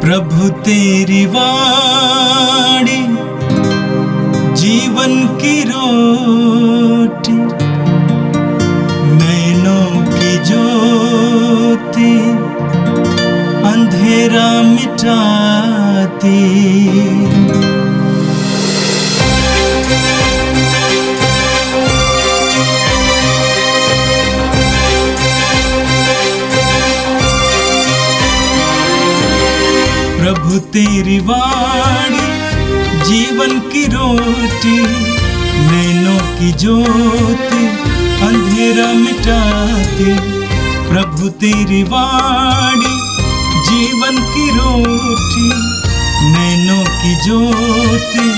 प्रभु तेरी वाणी जीवन की रोटी, नैनों की ज्योति अंधेरा मिटाती। प्रभु तेरी वाणी जीवन की रोटी, नैनों की ज्योति अंधेरा मिटाती। प्रभु तेरी वाणी जीवन की रोटी, नैनों की ज्योति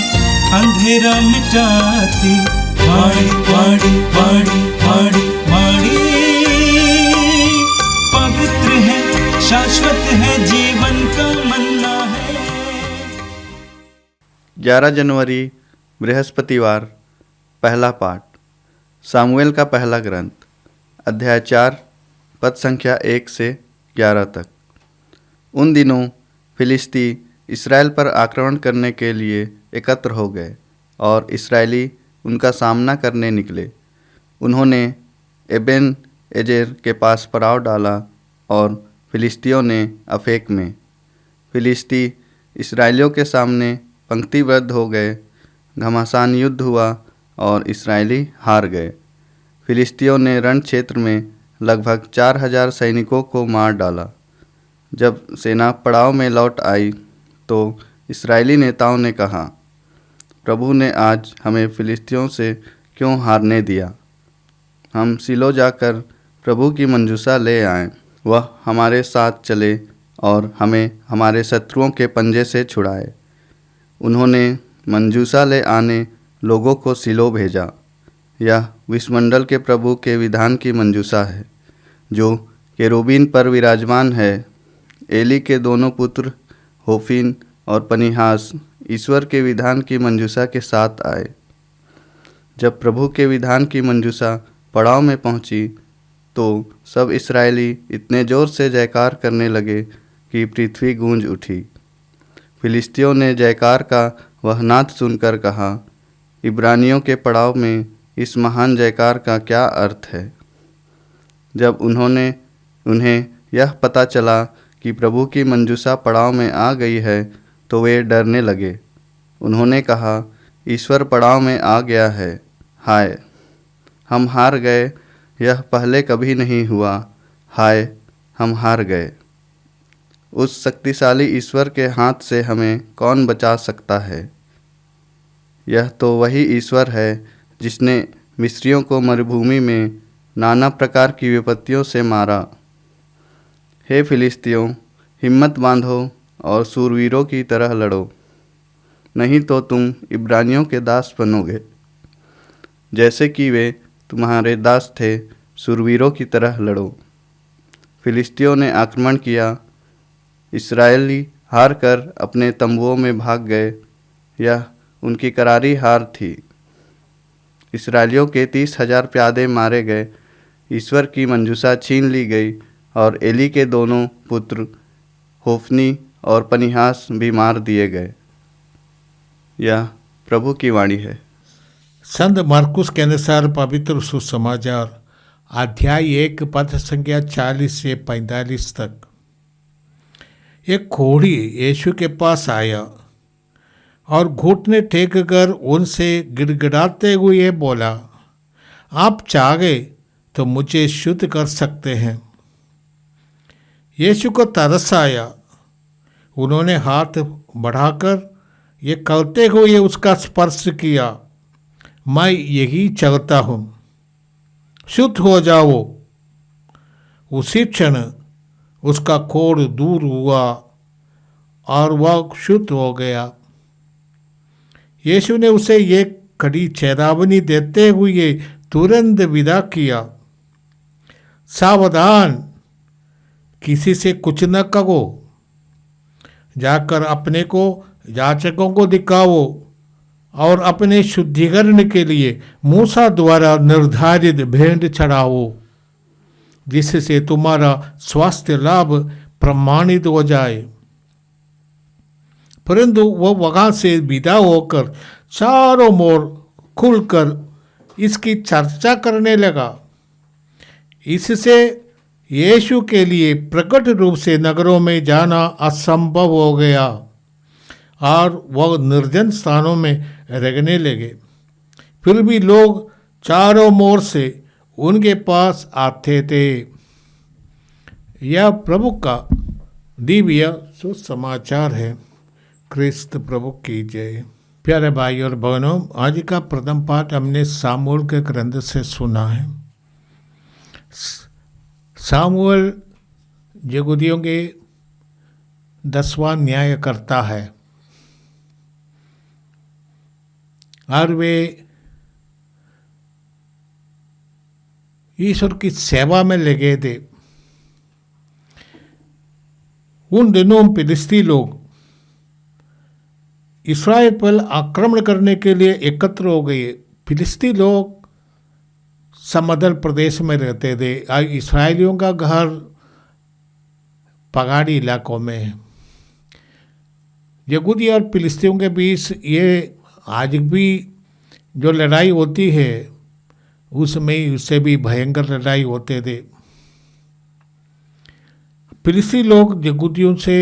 अंधेरा मिटाती। वाणी वाणी वाणी वाणी वाणी पवित्र है, शाश्वत है, जीवन का मन्ना है। 11 जनवरी बृहस्पतिवार। पहला पाठ सामुएल का पहला ग्रंथ, अध्याय 4, पद संख्या 1 से 11 तक। उन दिनों फिलिस्ती इस्राएल पर आक्रमण करने के लिए एकत्र हो गए और इस्राएली उनका सामना करने निकले। उन्होंने एबेन एजेर के पास पड़ाव डाला और फिलिस्तियों ने अफेक में। फिलिस्ती इस्राएलियों के सामने पंक्तिबद्ध हो गए। घमासान युद्ध हुआ और इस्राएली हार गए। फिलिस्तियों ने रण क्षेत्र में लगभग 4000 सैनिकों को मार डाला। जब सेना पड़ाव में लौट आई तो इस्राएली नेताओं ने कहा, प्रभु ने आज हमें फिलिस्तियों से क्यों हारने दिया? हम सिलो जाकर प्रभु की मंजूसा ले आएं। वह हमारे साथ चले और हमें हमारे शत्रुओं के पंजे से छुड़ाए। उन्होंने मंजूसा ले आने लोगों को सिलो भेजा। यह विश्वमंडल के प्रभु के विधान की मंजूसा है, जो केरूबीन पर विराजमान है। एली के दोनों पुत्र होफीन और पनीहास ईश्वर के विधान की मंजूसा के साथ आए। जब प्रभु के विधान की मंजूसा पड़ाव में पहुंची तो सब इस्राएली इतने ज़ोर से जयकार करने लगे कि पृथ्वी गूंज उठी। फिलिस्तियों ने जयकार का वह नाद सुनकर कहा, इब्रानियों के पड़ाव में इस महान जयकार का क्या अर्थ है? जब उन्हें यह पता चला कि प्रभु की मंजूसा पड़ाव में आ गई है तो वे डरने लगे। उन्होंने कहा, ईश्वर पड़ाव में आ गया है। हाय, हम हार गए, यह पहले कभी नहीं हुआ। हाय, हम हार गए। उस शक्तिशाली ईश्वर के हाथ से हमें कौन बचा सकता है? यह तो वही ईश्वर है जिसने मिस्रियों को मरुभूमि में नाना प्रकार की विपत्तियों से मारा। हे फिलिस्तियों, हिम्मत बांधो और शूरवीरों की तरह लड़ो, नहीं तो तुम इब्रानियों के दास बनोगे, जैसे कि वे तुम्हारे दास थे। शूरवीरों की तरह लड़ो। फिलिस्तियों ने आक्रमण किया। इस्राएली हार कर अपने तंबुओं में भाग गए। यह उनकी करारी हार थी। इस्राएलियों के 30,000 प्यादे मारे गए। ईश्वर की मंजूसा छीन ली गई और एली के दोनों पुत्र होफनी और पनीहास भी मार दिए गए। यह प्रभु की वाणी है। संत मरकुस के अनुसार पवित्र सुसमाचार अध्याय 1 पद संख्या 40 से 45 तक। एक कोढ़ी यीशु के पास आया और घुटने टेक कर उनसे गिड़गिड़ाते हुए बोला, आप चाहे तो मुझे शुद्ध कर सकते हैं। यीशु को तरस आया। उन्होंने हाथ बढ़ाकर ये कहते हुए उसका स्पर्श किया, मैं यही चाहता हूँ, शुद्ध हो जाओ। उसी क्षण उसका कोढ़ दूर हुआ और वह शुद्ध हो गया। यीशु ने उसे ये कड़ी चेतावनी देते हुए तुरंत विदा किया, सावधान, किसी से कुछ न कहो, जाकर अपने को याजकों को दिखाओ और अपने शुद्धिकरण के लिए मूसा द्वारा निर्धारित भेंट चढ़ाओ, जिससे तुम्हारा स्वास्थ्य लाभ प्रमाणित हो जाए। परंतु वह वहाँ से विदा होकर चारों ओर खुलकर इसकी चर्चा करने लगा। इससे यीशु के लिए प्रकट रूप से नगरों में जाना असंभव हो गया और वह निर्जन स्थानों में रहने लगे। फिर भी लोग चारों ओर से उनके पास आते थे। यह प्रभु का दिव्य सुसमाचार है। क्रिस्त प्रभु की जय। प्यारे भाई और बहनों, आज का प्रथम पाठ हमने सामुएल के ग्रंथ से सुना है। सामुएल यहूदियों के 10वां न्याय करता है और वे ईश्वर की सेवा में लगे थे। उन दिनों फिलिस्ती लोग इस्राएल पर आक्रमण करने के लिए एकत्र हो गए। फिलिस्ती लोग समतल प्रदेश में रहते थे और इस्राएलियों का घर पहाड़ी इलाकों में है। यहूदी और फिलिस्तियों के बीच ये आज भी जो लड़ाई होती है उसमें उससे भी भयंकर लड़ाई होते थे। फिलिस्ती लोग यहूदियों से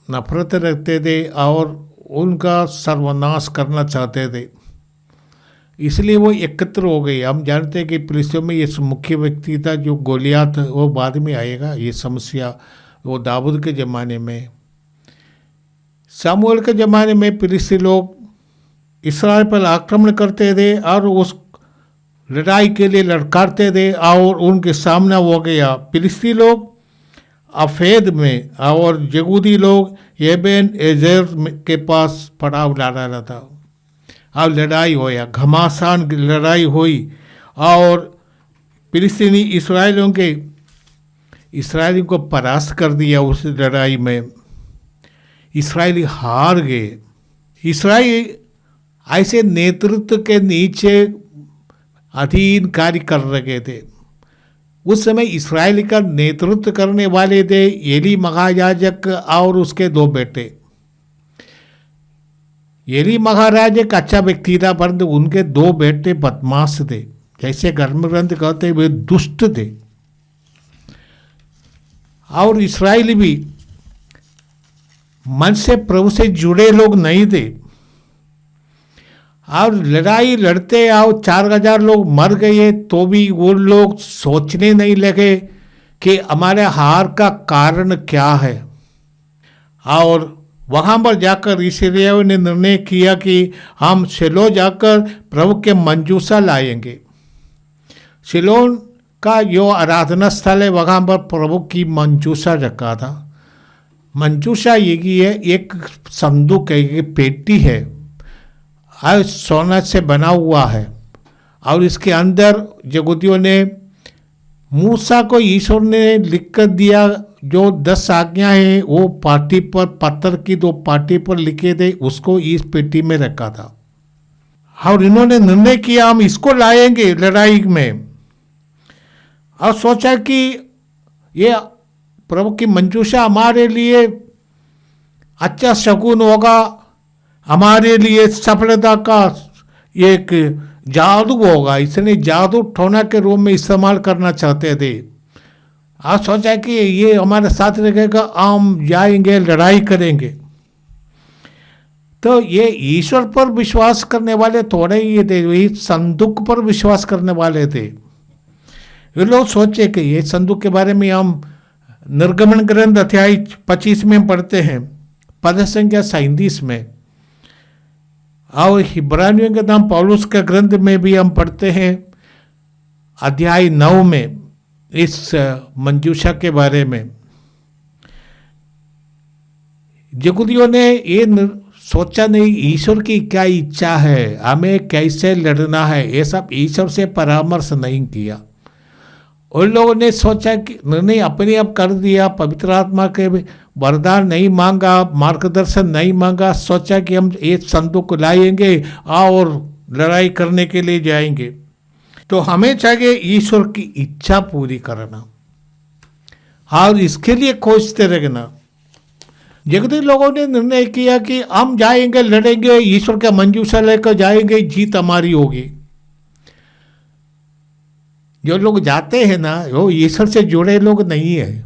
नफरत रखते थे और उनका सर्वनाश करना चाहते थे, इसलिए वो एकत्र हो गए। हम जानते हैं कि फिलिस्तियों में ये मुख्य व्यक्ति था जो गोलियात, वो बाद में आएगा ये समस्या, वो दाऊद के ज़माने में। सामुएल के ज़माने में फिलिस्ती लोग इस्राएल पर आक्रमण करते थे और उस लड़ाई के लिए लड़काते थे और उनके सामने हो गया फिलिस्ती लोग अफेद में और यहूदी लोग एबेन एजेर के पास पड़ाव डाला था और लड़ाई होया, घमासान लड़ाई हुई और फिलिस्तीनी इसराइलियों को परास्त कर दिया। उस लड़ाई में इसराइली हार गए। इसराइल ऐसे नेतृत्व के नीचे अधीन कार्य कर रहे थे। उस समय इस्राएल का नेतृत्व करने वाले थे एली महायाजक और उसके 2 बेटे। एली महाराज एक अच्छा व्यक्ति था, परंतु उनके 2 बेटे बदमाश थे। जैसे धर्म ग्रंथ कहते वे दुष्ट थे। और इस्राएल भी मन से प्रभु से जुड़े लोग नहीं थे और लड़ाई लड़ते और 4000 लोग मर गए तो भी वो लोग सोचने नहीं लगे कि हमारे हार का कारण क्या है। और वहाँ पर जाकर इस्राएलियों ने निर्णय किया कि हम शिलो जाकर प्रभु के मंजूसा लाएंगे। शिलो का जो आराधना स्थल है वहाँ पर प्रभु की मंजूसा रखा था। मंजूसा ये है, एक संदूक है, एक पेटी है और सोना से बना हुआ है और इसके अंदर यहूदियों ने मूसा को ईश्वर ने लिख कर दिया जो 10 आज्ञाएं हैं वो पाटी पर, पत्थर की 2 पाटी पर लिखे थे, उसको इस पेटी में रखा था। और इन्होंने निर्णय किया हम इसको लाएंगे लड़ाई में और सोचा कि ये प्रभु की मंजूषा हमारे लिए अच्छा शगुन होगा, हमारे लिए सफलता का एक जादू होगा। इसने जादू टोना के रूप में इस्तेमाल करना चाहते थे। आज सोचा कि ये हमारे साथ रहेगा, हम जाएंगे लड़ाई करेंगे। तो ये ईश्वर पर विश्वास करने वाले थोड़े ही थे, वही संदूक पर विश्वास करने वाले थे। ये लोग सोचे कि ये संदूक के बारे में हम निर्गमन ग्रंथ अध्याय 25 में पढ़ते हैं, पद संख्या 37 में, और इब्रानियों के नाम पौलुस के ग्रंथ में भी हम पढ़ते हैं अध्याय 9 में इस मंजूषा के बारे में। यहूदियों ने ये सोचा नहीं ईश्वर की क्या इच्छा है, हमें कैसे लड़ना है, ये सब ईश्वर से परामर्श नहीं किया। उन लोगों ने सोचा कि नहीं, अपने आप कर दिया, पवित्र आत्मा के वरदान नहीं मांगा, मार्गदर्शन नहीं मांगा, सोचा कि हम एक संदूक लाएंगे और लड़ाई करने के लिए जाएंगे। तो हमें चाहिए ईश्वर की इच्छा पूरी करना और इसके लिए खोजते रहना। जितने लोगों ने निर्णय किया कि हम जाएंगे, लड़ेंगे, ईश्वर का मंजूषा लेकर जाएंगे, जीत हमारी होगी। जो लोग जाते हैं ना, वो ईश्वर से जुड़े लोग नहीं है।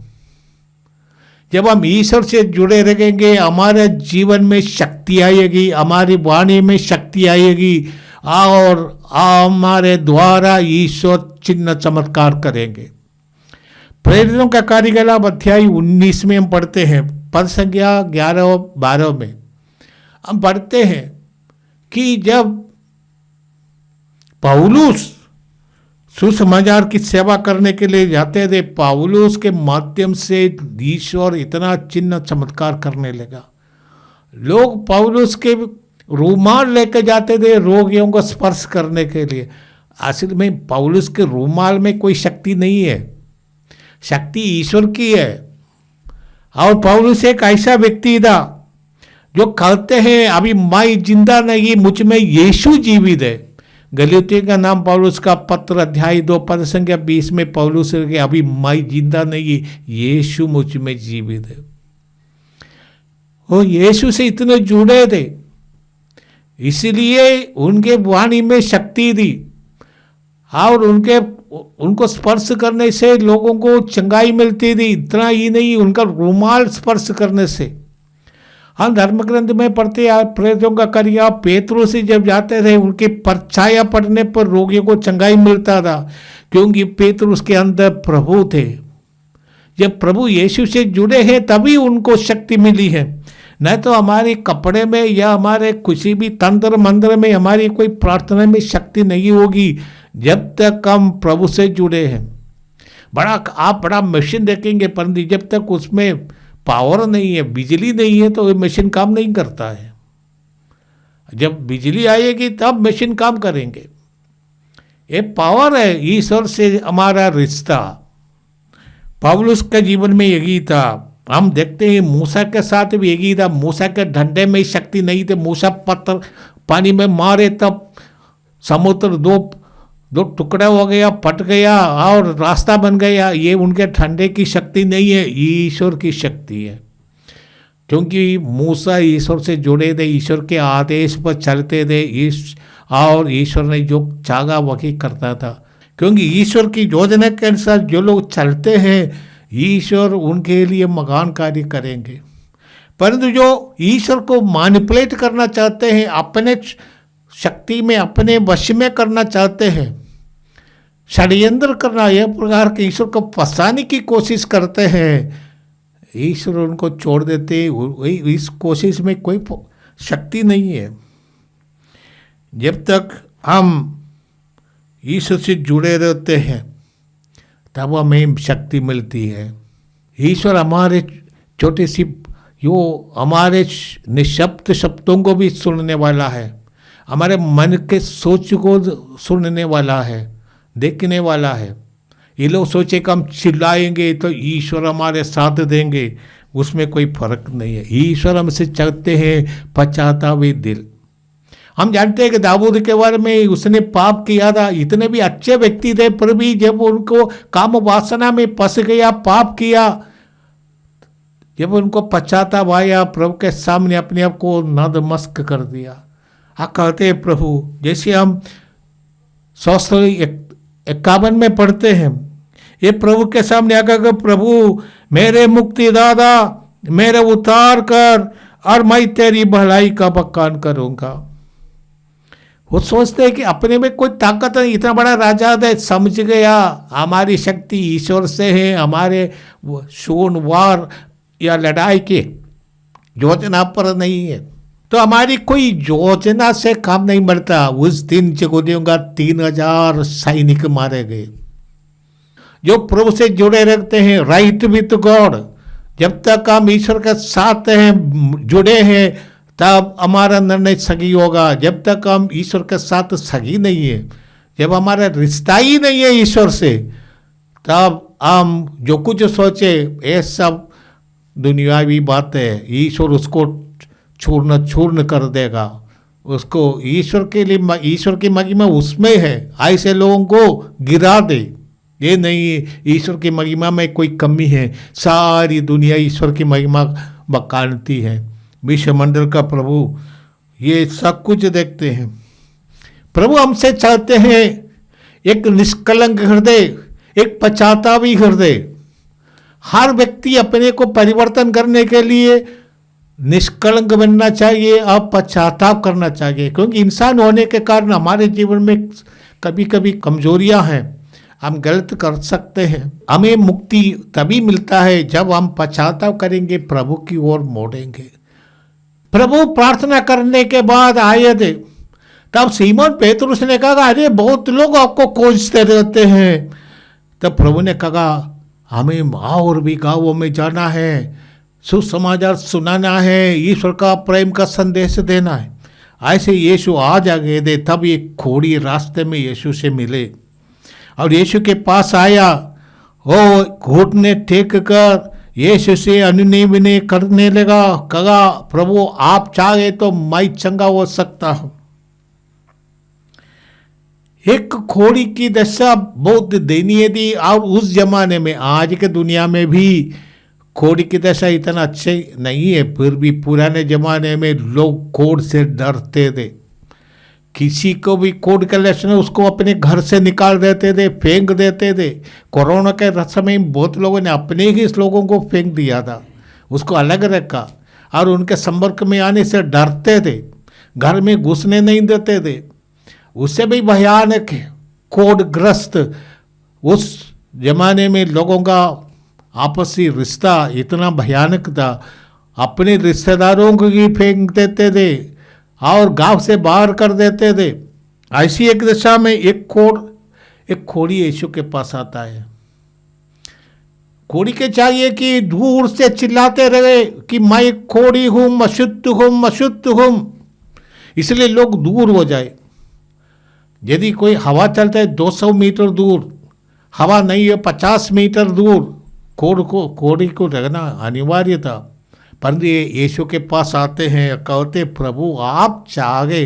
जब हम ईश्वर से जुड़े रहेंगे, हमारे जीवन में शक्ति आएगी, हमारी वाणी में शक्ति आएगी, और हमारे द्वारा ईश्वर चिन्ह चमत्कार करेंगे। प्रेरितों का कार्यकलाप अध्याय 19 में हम पढ़ते हैं, पद संख्या 11-12 में हम पढ़ते हैं कि जब पौलुस सुसमाचार की सेवा करने के लिए जाते थे, पौलुस के माध्यम से ईश्वर इतना चिन्ह चमत्कार करने लगा। लोग पौलुस के रूमाल लेकर जाते थे रोगियों को स्पर्श करने के लिए। असल में पौलुस के रूमाल में कोई शक्ति नहीं है, शक्ति ईश्वर की है। और पौलुस एक ऐसा व्यक्ति था जो कहते हैं अभी मैं जिंदा नहीं, मुझ में यीशु जीवित है। गलातियों का नाम पौलुस का पत्र अध्याय 2 पद संख्या 20 में पौलुस के अभी मैं जिंदा नहीं, यीशु मुझ में जीवित है। वो यीशु से इतने जुड़े थे, इसलिए उनके वाणी में शक्ति थी, और उनको स्पर्श करने से लोगों को चंगाई मिलती थी। इतना ही नहीं, उनका रुमाल स्पर्श करने से। हम धर्म ग्रंथ में पढ़ते प्रेरितों का कार्य, पेतरुस से जब जाते थे उनके परछाया पड़ने पर रोगियों को चंगाई मिलता था, क्योंकि पेतरुस के अंदर प्रभु थे। जब प्रभु यीशु से जुड़े हैं तभी उनको शक्ति मिली है, नहीं तो हमारे कपड़े में या हमारे किसी भी तंत्र मंत्र में, हमारी कोई प्रार्थना में शक्ति नहीं होगी जब तक हम प्रभु से जुड़े हैं। आप बड़ा मशीन देखेंगे, परंतु जब तक उसमें पावर नहीं है, बिजली नहीं है, तो मशीन काम नहीं करता है। जब बिजली आएगी तब मशीन काम करेंगे। ये पावर है ईश्वर से हमारा रिश्ता। पौलुस के जीवन में यही था। हम देखते हैं मूसा के साथ भी यही था। मूसा के डंडे में शक्ति नहीं थी, मूसा पत्थर पानी में मारे तब समुद्र दो टुकड़ा हो गया, फट गया और रास्ता बन गया। ये उनके ठंडे की शक्ति नहीं है, ईश्वर की शक्ति है। क्योंकि मूसा ईश्वर से जुड़े थे, ईश्वर के आदेश पर चलते थे, और ईश्वर ने जो चाहा वही करता था। क्योंकि ईश्वर की योजना के अनुसार जो लोग चलते हैं, ईश्वर उनके लिए महान कार्य करेंगे। परंतु जो ईश्वर को मैनिपुलेट करना चाहते हैं, अपने शक्ति में, अपने वश में करना चाहते हैं, षड्यंत्र करना, यह प्रकार के ईश्वर को फंसाने की कोशिश करते हैं, ईश्वर उनको छोड़ देते। इस कोशिश में कोई शक्ति नहीं है। जब तक हम ईश्वर से जुड़े रहते हैं तब हमें शक्ति मिलती है। ईश्वर हमारे छोटे सी हमारे निशब्द शब्दों को भी सुनने वाला है, हमारे मन के सोच को सुनने वाला है, देखने वाला है। ये लोग सोचे कि हम चिल्लाएंगे तो ईश्वर हमारे साथ देंगे, उसमें कोई फर्क नहीं है। ईश्वर हमसे चाहते हैं पश्चातापी दिल। हम जानते हैं कि दाऊद के बारे में, उसने पाप किया था। इतने भी अच्छे व्यक्ति थे, पर भी जब उनको काम वासना में फंस गया, पाप किया, जब उनको पश्चाताप आया, प्रभु के सामने अपने आप को नतमस्तक कर दिया। कहते हैं प्रभु, जैसे हम 151 में पढ़ते हैं, ये प्रभु के सामने आकर प्रभु मेरे मुक्तिदाता, मेरे उद्धार कर, और मैं तेरी भलाई का बखान करूंगा। वो सोचते हैं कि अपने में कोई ताकत नहीं, इतना बड़ा राजा है, समझ गया हमारी शक्ति ईश्वर से है, हमारे शून वार या लड़ाई की योजना पर नहीं है। तो हमारी कोई योजना से काम नहीं बढ़ता। उस दिन यहूदियों का 3000 सैनिक मारे गए। जो प्रभु से जुड़े रहते हैं, राइट विथ गॉड, जब तक हम ईश्वर के साथ हैं, जुड़े हैं, तब हमारा निर्णय सही होगा। जब तक हम ईश्वर के साथ सही नहीं है, जब हमारा रिश्ता ही नहीं है ईश्वर से, तब हम जो कुछ सोचे ये सब दुनियावी बात है। ईश्वर उसको चूर्ण कर देगा। उसको ईश्वर के लिए, ईश्वर की महिमा उसमें है। ऐसे लोगों को गिरा दे। ये नहीं ईश्वर की महिमा में कोई कमी है, सारी दुनिया ईश्वर की महिमा बखानती है। विश्वमंडल का प्रभु ये सब कुछ देखते हैं। प्रभु हमसे चाहते हैं एक निष्कलंक हृदय, एक पश्चातापी हृदय। हर व्यक्ति अपने को परिवर्तन करने के लिए निष्कलंक बनना चाहिए और पश्चाताप करना चाहिए, क्योंकि इंसान होने के कारण हमारे जीवन में कभी कभी कमजोरियां हैं, हम गलत कर सकते हैं। हमें मुक्ति तभी मिलता है जब हम पश्चाताप करेंगे, प्रभु की ओर मोड़ेंगे। प्रभु प्रार्थना करने के बाद आए थे, तब सीमोन पेतरुस ने कहा, अरे बहुत लोग आपको खोजते रहते हैं। तब प्रभु ने कहा, हमें और भी गांवों में जाना है, सुसमाचार सुनाना है, ईश्वर का प्रेम का संदेश देना है। ऐसे यीशु आज आ गए थे। तब एक घोड़ी रास्ते में यीशु से मिले और यीशु के पास आया, वो घुटने टेक कर यीशु से अनुनय विनय करने लगा। कहा, प्रभु आप चाहे तो मैं चंगा हो सकता हूं। एक घोड़ी की दशा बहुत दयनीय थी, और उस जमाने में, आज के दुनिया में भी घोड़ी की दशा इतना अच्छी नहीं है, फिर भी पुराने जमाने में लोग घोड़ से डरते थे। किसी को भी घोड़ के लक्षण उसको अपने घर से निकाल देते थे, फेंक देते थे। कोरोना के समय में बहुत लोगों ने अपने ही लोगों को फेंक दिया था, उसको अलग रखा, और उनके संपर्क में आने से डरते थे, घर में घुसने नहीं देते थे। उससे भी भयानक है कोढ़ग्रस्त। उस जमाने में लोगों का आपसी रिश्ता इतना भयानक था, अपने रिश्तेदारों को ही फेंक देते थे और गांव से बाहर कर देते थे। ऐसी एक दशा में एक घोड़ी यीशु के पास आता है। घोड़ी के चाहिए कि दूर से चिल्लाते रहे कि मैं एक घोड़ी हूं, अशुद्ध हूं, अशुद्ध हूं, इसलिए लोग दूर हो जाए। यदि कोई हवा चलता है 200 मीटर दूर, हवा नहीं है 50 मीटर दूर, घोड़ी को रहना अनिवार्य था। परंतु ये यीशु के पास आते हैं, कहते, प्रभु आप चाहे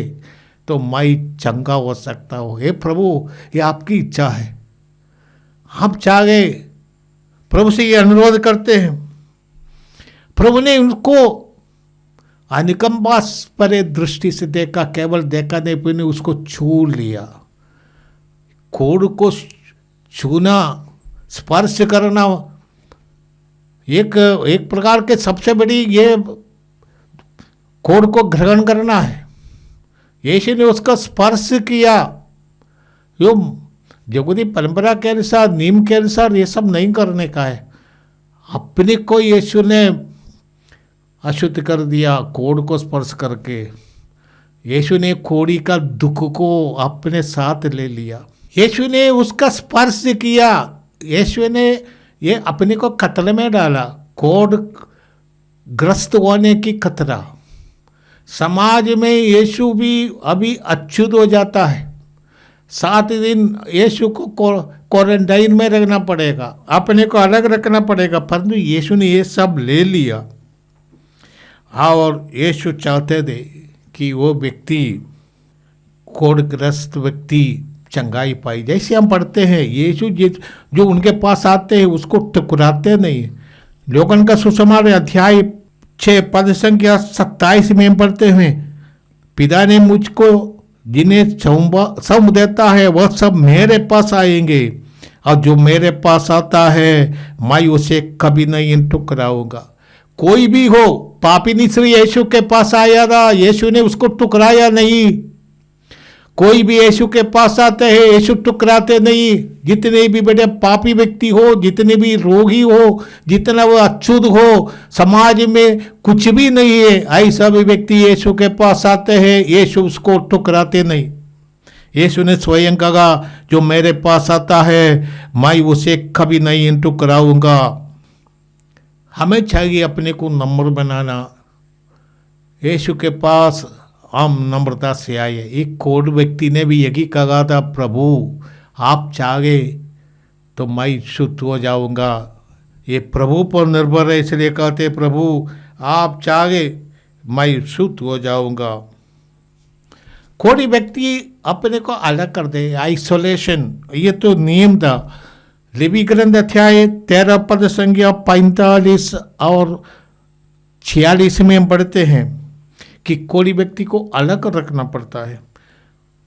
तो मैं चंगा हो सकता हूँ। हे प्रभु, ये आपकी इच्छा है, हम चाहे। प्रभु से ये अनुरोध करते हैं। प्रभु ने उनको अनुकंपा पर दृष्टि से देखा, केवल देखा नहीं, फिर उसको छू लिया। घोड़ को छूना, स्पर्श करना एक प्रकार के सबसे बड़ी ये घोड़ को ग्रहण करना है। यीशु ने उसका स्पर्श किया। यो जगुदी परंपरा के अनुसार, नियम के अनुसार ये सब नहीं करने का है। अपने को यीशु ने अशुद्ध कर दिया घोड़ को स्पर्श करके। यीशु ने घोड़ी का दुख को अपने साथ ले लिया। यीशु ने उसका स्पर्श किया। यीशु ने ये अपने को खतरे में डाला। घोड़ ग्रस्त होने की खतरा। समाज में यीशु भी अभी अछूत हो जाता है। 7 दिन यीशु को क्वारंटाइन में रखना पड़ेगा, अपने को अलग रखना पड़ेगा, परंतु यीशु ने ये सब ले लिया। और यीशु चाहते थे कि वो व्यक्ति, कोढ़ग्रस्त व्यक्ति चंगाई पाई। जैसे हम पढ़ते हैं, यीशु जो उनके पास आते हैं उसको ठुकराते नहीं। लोगन का सुसमाचार अध्याय 6 पद संख्या 27 में हम पढ़ते हैं, पिता ने मुझको जिन्हें सौंप देता है वह सब मेरे पास आएंगे, और जो मेरे पास आता है मैं उसे कभी नहीं ठुकराऊंगा। कोई भी हो, पापी निश्चय यीशु के पास आया था, यीशु ने उसको ठुकराया नहीं। कोई भी यीशु के पास आते हैं, यीशु ठुकराते नहीं। जितने भी बड़े पापी व्यक्ति हो, जितने भी रोगी हो, जितना वो अछूत हो, समाज में कुछ भी नहीं है, ऐसा भी व्यक्ति यीशु के पास आते हैं, यीशु उसको ठुकराते नहीं। यीशु ने स्वयं कहा, जो मेरे पास आता है मैं उसे कभी नहीं ठुकराऊंगा। हमें चाहिए अपने को नम्र बनाना। यीशु के पास हम नम्रता से आए। एक कोढ़ व्यक्ति ने भी यही कहा था, प्रभु आप चाहे तो मैं शुद्ध हो जाऊंगा। ये प्रभु पर निर्भर है, इसलिए कहते, प्रभु आप चाहे मैं शुद्ध हो जाऊंगा। कोई व्यक्ति अपने को अलग कर दे, आइसोलेशन, ये तो नियम था। लेवी ग्रंथ अध्याय 13 पद संख्या 45 और 46 में हम पढ़ते हैं कि कोई व्यक्ति को अलग रखना पड़ता है।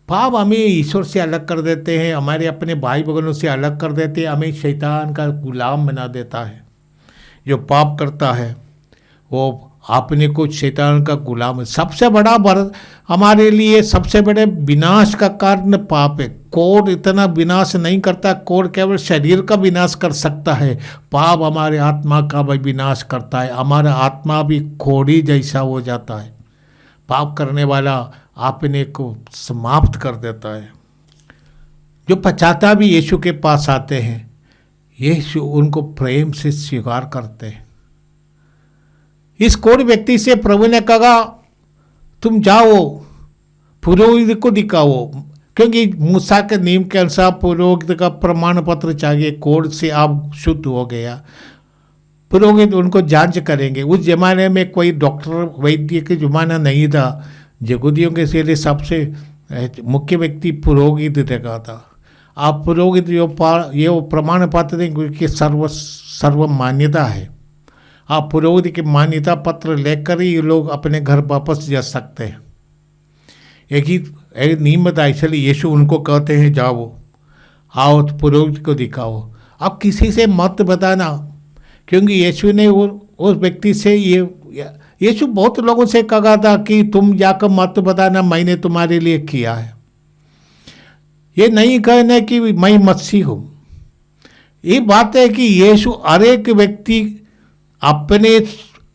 पाप हमें ईश्वर से अलग कर देते हैं, हमारे अपने भाई बहनों से अलग कर देते हैं, हमें शैतान का गुलाम बना देता है। जो पाप करता है वो अपने को शैतान का गुलाम है। सबसे बड़ा हमारे लिए सबसे बड़े विनाश का कारण पाप है। कोड इतना विनाश नहीं करता, कोड केवल शरीर का विनाश कर सकता है, पाप हमारे आत्मा का भी विनाश करता है। हमारा आत्मा भी कोड़ी जैसा हो जाता है। पाप करने वाला अपने को समाप्त कर देता है। जो पश्चाताप भी यीशु के पास आते हैं, यीशु उनको प्रेम से स्वीकार करते हैं। इस कोढ़ व्यक्ति से प्रभु ने कहा तुम जाओ पुरोहित को दिखाओ, क्योंकि मूसा के नियम के अनुसार पुरोहित का प्रमाण पत्र चाहिए। कोढ़ से आप शुद्ध हो गया, पुरोहित उनको जांच करेंगे। उस जमाने में कोई डॉक्टर वैद्य के जमाना नहीं था। यहूदियों के लिए सबसे मुख्य व्यक्ति पुरोहित देखा था। आप पुरोहित ये प्रमाण पत्र देंगे क्योंकि सर्व मान्यता है। आप पुरोहित की मान्यता पत्र लेकर ही ये लोग अपने घर वापस जा सकते हैं। एक नियम था, इसलिए यीशु उनको कहते हैं जाओ, आओ तो पुरोहित को दिखाओ। अब किसी से मत बताना, क्योंकि यीशु ने उस व्यक्ति से यीशु बहुत लोगों से कहा था कि तुम जाकर मत बताना मैंने तुम्हारे लिए किया है। ये नहीं कहना कि मैं मसीह हूँ। ये बात है कि यीशु हर एक व्यक्ति अपने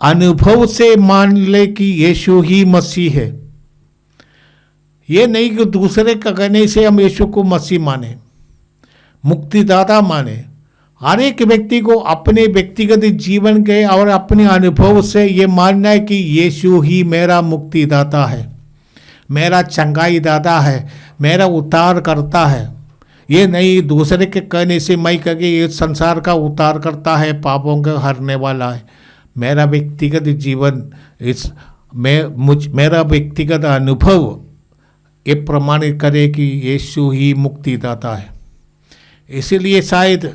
अनुभव से मान ले कि यीशु ही मसीह है। ये नहीं कि दूसरे का कहने से हम यीशु को मसीह माने, मुक्तिदाता माने। हर एक व्यक्ति को अपने व्यक्तिगत जीवन के और अपने अनुभव से ये मानना है कि यीशु ही मेरा मुक्तिदाता है, मेरा चंगाई दाता है, मेरा उद्धार करता है। ये नहीं दूसरे के कहने से मैं कहे ये संसार का उद्धार करता है, पापों का हरने वाला है। मेरा व्यक्तिगत जीवन मेरा व्यक्तिगत अनुभव ये प्रमाणित करे कि यीशु ही मुक्तिदाता है। इसीलिए शायद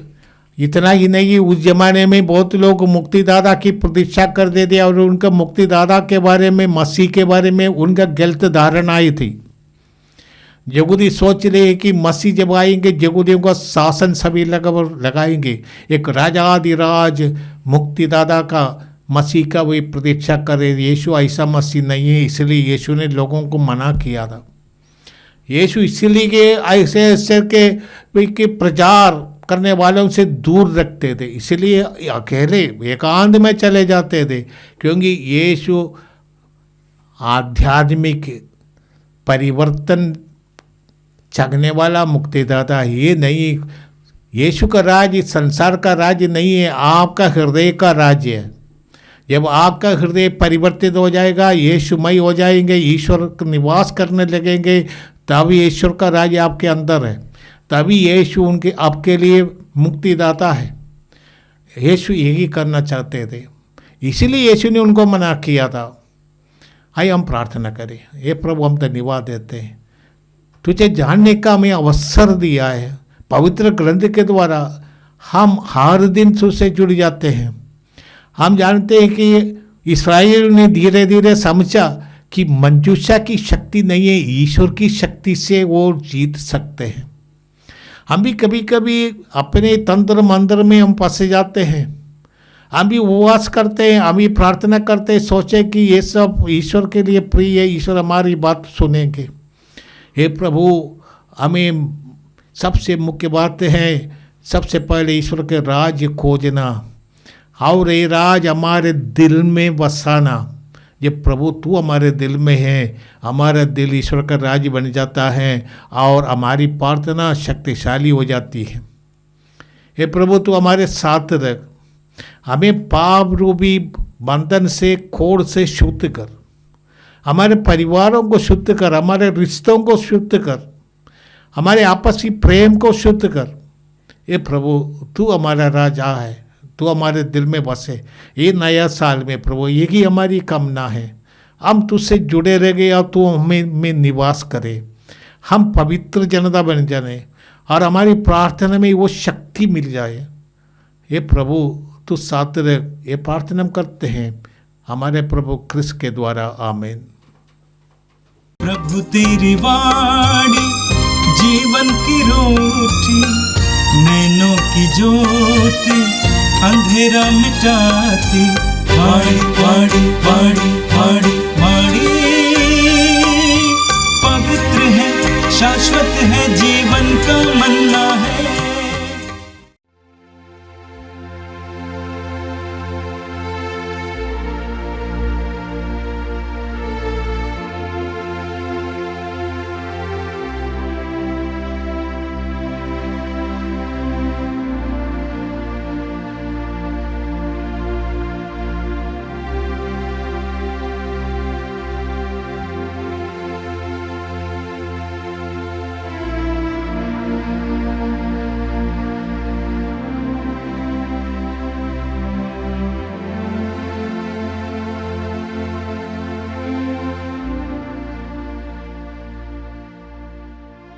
इतना ही नहीं, उस जमाने में बहुत लोग मुक्तिदाता की प्रतीक्षा कर देते और उनका मुक्तिदाता के बारे में, मसीह के बारे में उनका गलत धारणा आई थी। यहूदी सोच रहे कि मसीह जब आएंगे यहूदियों का शासन सभी लगाएंगे, एक राजाधिराज मुक्तिदाता का, मसीह का वही प्रतीक्षा कर रहे। यीशु ऐसा मसीह नहीं है, इसलिए यीशु ने लोगों को मना किया था। यीशु इसलिए के ऐसे के प्रचार करने वालों से दूर रखते थे, इसलिए अकेले एकांत में चले जाते थे, क्योंकि यीशु आध्यात्मिक परिवर्तन चाहने वाला मुक्तिदाता। ये नहीं, यीशु का राज्य संसार का राज्य नहीं है, आपका हृदय का राज्य है। जब आपका हृदय परिवर्तित हो जाएगा, यीशुमय हो जाएंगे, ईश्वर निवास करने लगेंगे, तभी ईश्वर का राज्य आपके अंदर है, तभी यीशु उनके आपके लिए मुक्तिदाता है। यीशु यही करना चाहते थे, इसीलिए यीशु ने उनको मना किया था। आइए हम प्रार्थना करें। हे प्रभु, हम धन्यवाद देते हैं, तुझे जानने का हमें अवसर दिया है। पवित्र ग्रंथ के द्वारा हम हर दिन तुझसे जुड़ जाते हैं। हम जानते हैं कि इस्राएल ने धीरे धीरे समझा कि मनुष्य की शक्ति नहीं है, ईश्वर की शक्ति से वो जीत सकते हैं। हम भी कभी कभी अपने तंत्र मंत्र में हम फंसे जाते हैं। हम भी उपवास करते हैं, हम भी प्रार्थना करते हैं, सोचे कि ये सब ईश्वर के लिए प्रिय है, ईश्वर हमारी बात सुनेंगे। हे प्रभु, हमें सबसे मुख्य बात है, सबसे पहले ईश्वर के राज्य खोजना और ये राज हमारे दिल में बसाना। ये प्रभु तू हमारे दिल में है, हमारा दिल ईश्वर का राज्य बन जाता है और हमारी प्रार्थना शक्तिशाली हो जाती है। हे प्रभु, तू हमारे साथ रख, हमें पाप रूपी बंधन से, खोड़ से शुद्ध कर, हमारे परिवारों को शुद्ध कर, हमारे रिश्तों को शुद्ध कर, हमारे आपसी प्रेम को शुद्ध कर। ये प्रभु, तू हमारा राजा है, तू हमारे दिल में बसे। ये नया साल में प्रभु यही हमारी कामना है, हम तुझसे जुड़े रह गए और तू हमें में निवास करे। हम पवित्र जनता बन जाने और हमारी प्रार्थना में वो शक्ति मिल जाए। हे प्रभु तू साथ रह, ये प्रार्थना हम करते हैं हमारे प्रभु क्रिस्त के द्वारा, आमीन। प्रभु तेरी वाणी जीवन की रोटी, नैनों की ज्योति अंधेरा मिटाती।